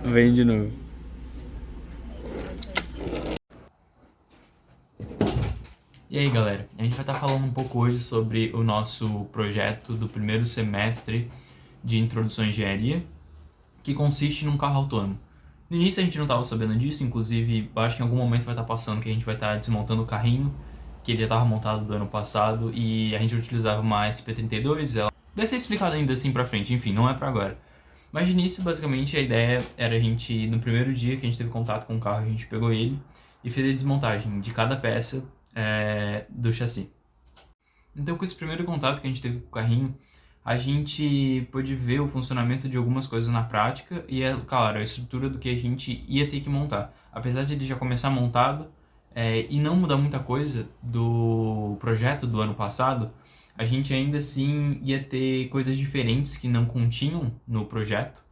Vem de novo. E aí, galera, a gente vai estar falando um pouco hoje sobre o nosso projeto do primeiro semestre de Introdução à Engenharia, que consiste num carro autônomo. No início a gente não estava sabendo disso, inclusive eu acho que em algum momento vai estar passando que a gente vai estar desmontando o carrinho, que ele já estava montado do ano passado, e a gente utilizava uma SP32, ela deve ser explicado ainda assim pra frente, enfim, não é pra agora. Mas de início, basicamente, a ideia era a gente, no primeiro dia que a gente teve contato com o carro, a gente pegou ele e fez a desmontagem de cada peça do chassi. Então, com esse primeiro contato que a gente teve com o carrinho, a gente pôde ver o funcionamento de algumas coisas na prática e, claro, a estrutura do que a gente ia ter que montar. Apesar de ele já começar montado e não mudar muita coisa do projeto do ano passado, a gente ainda assim ia ter coisas diferentes que não continham no projeto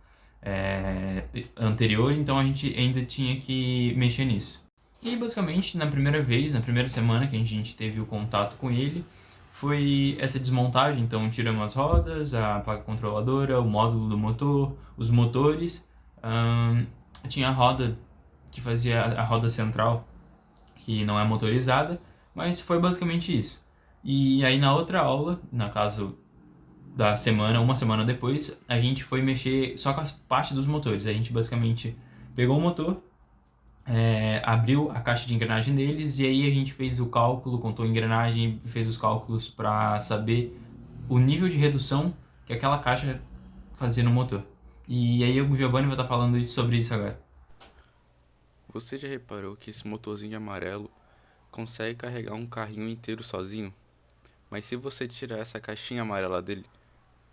anterior, então a gente ainda tinha que mexer nisso. E aí, basicamente, na primeira vez, na primeira semana que a gente teve o contato com ele, foi essa desmontagem. Então, tiramos as rodas, a placa controladora, o módulo do motor, os motores. Tinha a roda que fazia a roda central, que não é motorizada, mas foi basicamente isso. E aí, na outra aula, na caso da semana, uma semana depois, a gente foi mexer só com as partes dos motores. A gente basicamente pegou o motor, abriu a caixa de engrenagem deles e aí a gente fez o cálculo, contou a engrenagem, fez os cálculos para saber o nível de redução que aquela caixa fazia no motor. E aí o Giovanni vai estar falando sobre isso agora. Você já reparou que esse motorzinho amarelo consegue carregar um carrinho inteiro sozinho? Mas se você tirar essa caixinha amarela dele,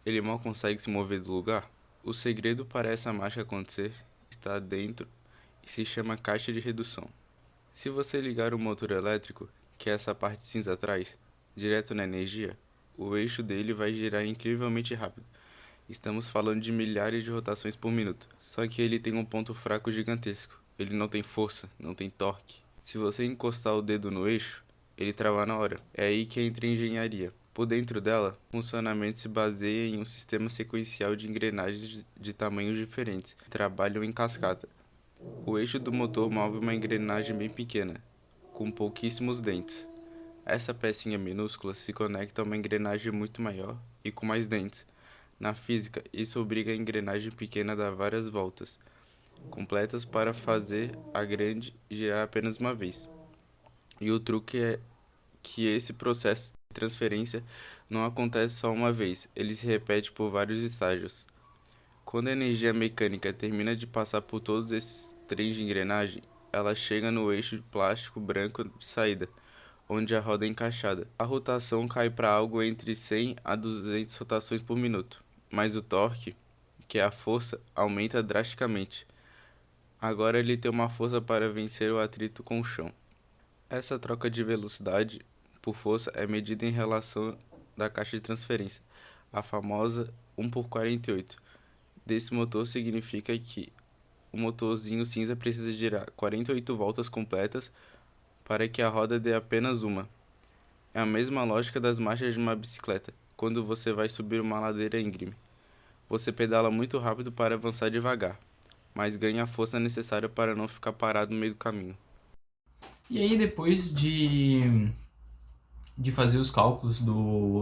ele mal consegue se mover do lugar? O segredo para essa mágica acontecer está dentro e se chama caixa de redução. Se você ligar o motor elétrico, que é essa parte cinza atrás, direto na energia, o eixo dele vai girar incrivelmente rápido. Estamos falando de milhares de rotações por minuto. Só que ele tem um ponto fraco gigantesco. Ele não tem força, não tem torque. Se você encostar o dedo no eixo, ele trava na hora. É aí que entra a engenharia. Por dentro dela, o funcionamento se baseia em um sistema sequencial de engrenagens de tamanhos diferentes, que trabalham em cascata. O eixo do motor move uma engrenagem bem pequena, com pouquíssimos dentes. Essa pecinha minúscula se conecta a uma engrenagem muito maior e com mais dentes. Na física, isso obriga a engrenagem pequena a dar várias voltas completas para fazer a grande girar apenas uma vez. E o truque é que esse processo de transferência não acontece só uma vez, ele se repete por vários estágios. Quando a energia mecânica termina de passar por todos esses trens de engrenagem, ela chega no eixo de plástico branco de saída, onde a roda é encaixada. A rotação cai para algo entre 100 a 200 rotações por minuto, mas o torque, que é a força, aumenta drasticamente. Agora ele tem uma força para vencer o atrito com o chão. Essa troca de velocidade por força é medida em relação da caixa de transferência, a famosa 1 por 48. Desse motor significa que o motorzinho cinza precisa girar 48 voltas completas para que a roda dê apenas uma. É a mesma lógica das marchas de uma bicicleta, quando você vai subir uma ladeira íngreme. Você pedala muito rápido para avançar devagar, mas ganha a força necessária para não ficar parado no meio do caminho. E aí, depois de fazer os cálculos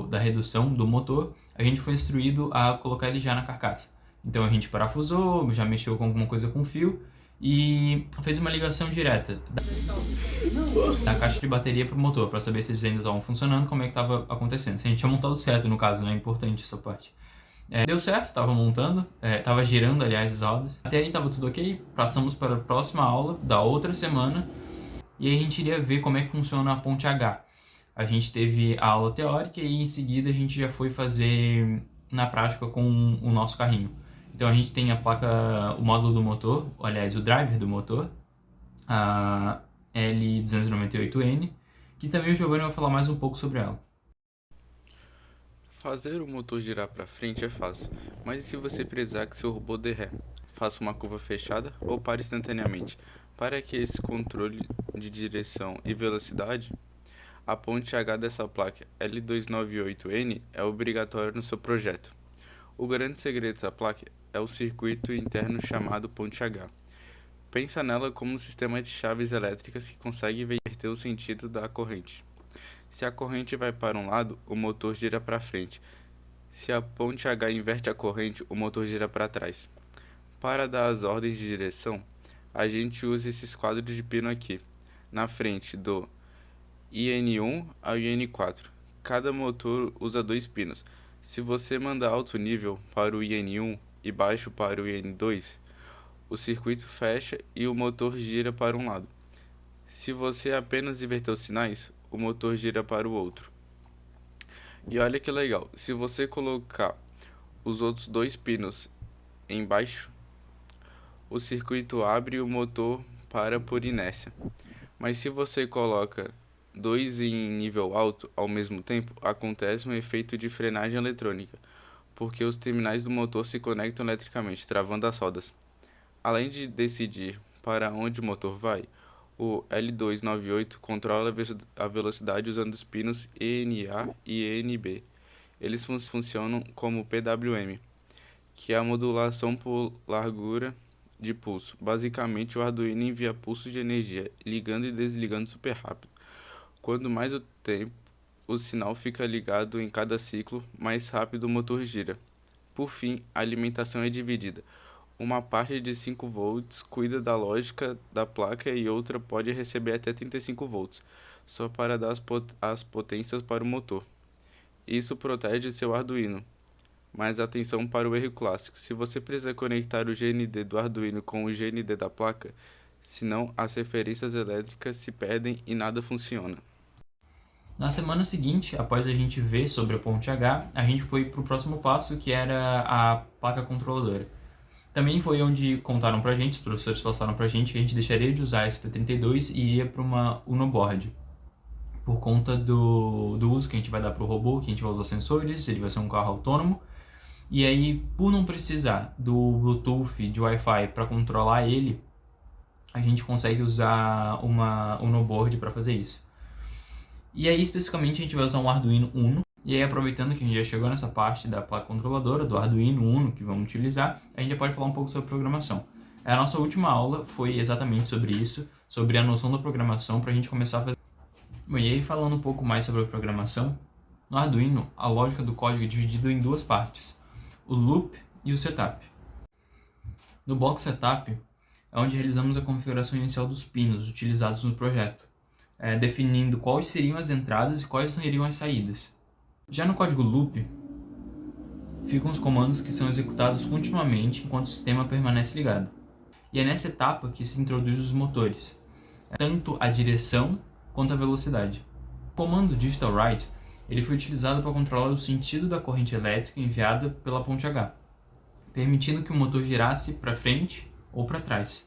da redução do motor, a gente foi instruído a colocar ele já na carcaça. Então a gente parafusou, já mexeu com alguma coisa com fio e fez uma ligação direta da caixa de bateria para o motor, para saber se eles ainda estavam funcionando, como é que estava acontecendo. Se a gente tinha montado certo, no caso, né? É importante essa parte. Deu certo, estava montando, estava girando, aliás, as rodas. Até aí estava tudo ok. Passamos para a próxima aula da outra semana e aí a gente iria ver como é que funciona a ponte H. A gente teve a aula teórica e em seguida a gente já foi fazer na prática com o nosso carrinho. Então a gente tem a placa, o módulo do motor, aliás, o driver do motor, a L298N, que também o Giovanni vai falar mais um pouco sobre ela. Fazer o motor girar para frente é fácil, mas e se você precisar que seu robô dê ré? Faça uma curva fechada ou pare instantaneamente. Para que esse controle de direção e velocidade, a ponte H dessa placa L298N é obrigatória no seu projeto. O grande segredo dessa placa é o circuito interno chamado ponte H. Pensa nela como um sistema de chaves elétricas que consegue inverter o sentido da corrente. Se a corrente vai para um lado, o motor gira para frente. Se a ponte H inverte a corrente, o motor gira para trás. Para dar as ordens de direção, a gente usa esses quadros de pino aqui, na frente do IN1 ao IN4. Cada motor usa 2 pinos. Se você mandar alto nível para o IN1 e baixo para o IN2, o circuito fecha e o motor gira para um lado. Se você apenas inverter os sinais, o motor gira para o outro. E olha que legal, se você colocar os outros 2 pinos embaixo, o circuito abre e o motor para por inércia. Mas se você coloca 2 em nível alto ao mesmo tempo, acontece um efeito de frenagem eletrônica, porque os terminais do motor se conectam eletricamente, travando as rodas. Além de decidir para onde o motor vai, o L298 controla a velocidade usando os pinos ENA e ENB. Eles funcionam como PWM, que é a modulação por largura de pulso. Basicamente, o Arduino envia pulsos de energia, ligando e desligando super rápido. Quanto mais o tempo o sinal fica ligado em cada ciclo, mais rápido o motor gira. Por fim, a alimentação é dividida. Uma parte de 5 volts cuida da lógica da placa e outra pode receber até 35 volts, só para dar as potências para o motor. Isso protege seu Arduino. Mas atenção para o erro clássico. Se você precisa conectar o GND do Arduino com o GND da placa, senão as referências elétricas se perdem e nada funciona. Na semana seguinte, após a gente ver sobre a ponte H, a gente foi para o próximo passo, que era a placa controladora. Também foi onde contaram pra gente, os professores passaram pra gente, que a gente deixaria de usar a SP32 e iria para uma Uno Board. Por conta do uso que a gente vai dar pro robô, que a gente vai usar sensores, ele vai ser um carro autônomo. E aí, por não precisar do Bluetooth, de Wi-Fi para controlar ele, a gente consegue usar uma Uno Board para fazer isso. E aí, especificamente, a gente vai usar um Arduino Uno. E aí, aproveitando que a gente já chegou nessa parte da placa controladora, do Arduino Uno que vamos utilizar, a gente já pode falar um pouco sobre programação. A nossa última aula foi exatamente sobre isso, sobre a noção da programação, para a gente começar a fazer. Bom, e aí, falando um pouco mais sobre a programação, no Arduino, a lógica do código é dividida em 2 partes, o loop e o setup. No bloco setup, é onde realizamos a configuração inicial dos pinos utilizados no projeto, definindo quais seriam as entradas e quais seriam as saídas. Já no código loop, ficam os comandos que são executados continuamente enquanto o sistema permanece ligado. E é nessa etapa que se introduz os motores, tanto a direção quanto a velocidade. O comando digital write ele foi utilizado para controlar o sentido da corrente elétrica enviada pela ponte H, permitindo que o motor girasse para frente ou para trás.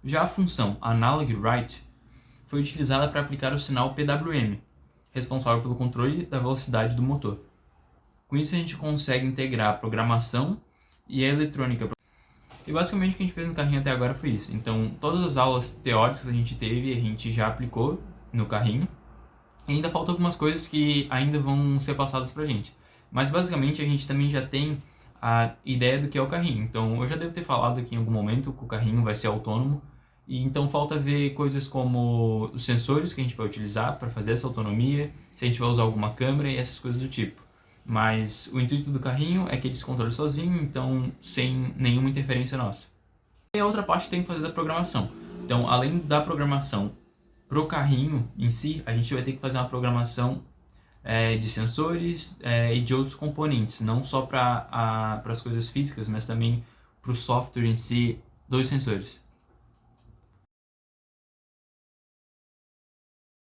Já a função analog write foi utilizada para aplicar o sinal PWM, responsável pelo controle da velocidade do motor. Com isso a gente consegue integrar a programação e a eletrônica. E basicamente o que a gente fez no carrinho até agora foi isso. Então todas as aulas teóricas que a gente teve, a gente já aplicou no carrinho. E ainda faltam algumas coisas que ainda vão ser passadas pra gente. Mas basicamente a gente também já tem a ideia do que é o carrinho. Então eu já devo ter falado aqui em algum momento que o carrinho vai ser autônomo. E então falta ver coisas como os sensores que a gente vai utilizar para fazer essa autonomia, se a gente vai usar alguma câmera e essas coisas do tipo. Mas o intuito do carrinho é que ele se controle sozinho, então sem nenhuma interferência nossa. E a outra parte tem que fazer da programação. Então, além da programação pro carrinho em si, a gente vai ter que fazer uma programação de sensores e de outros componentes, não só para as coisas físicas, mas também para o software em si dos sensores.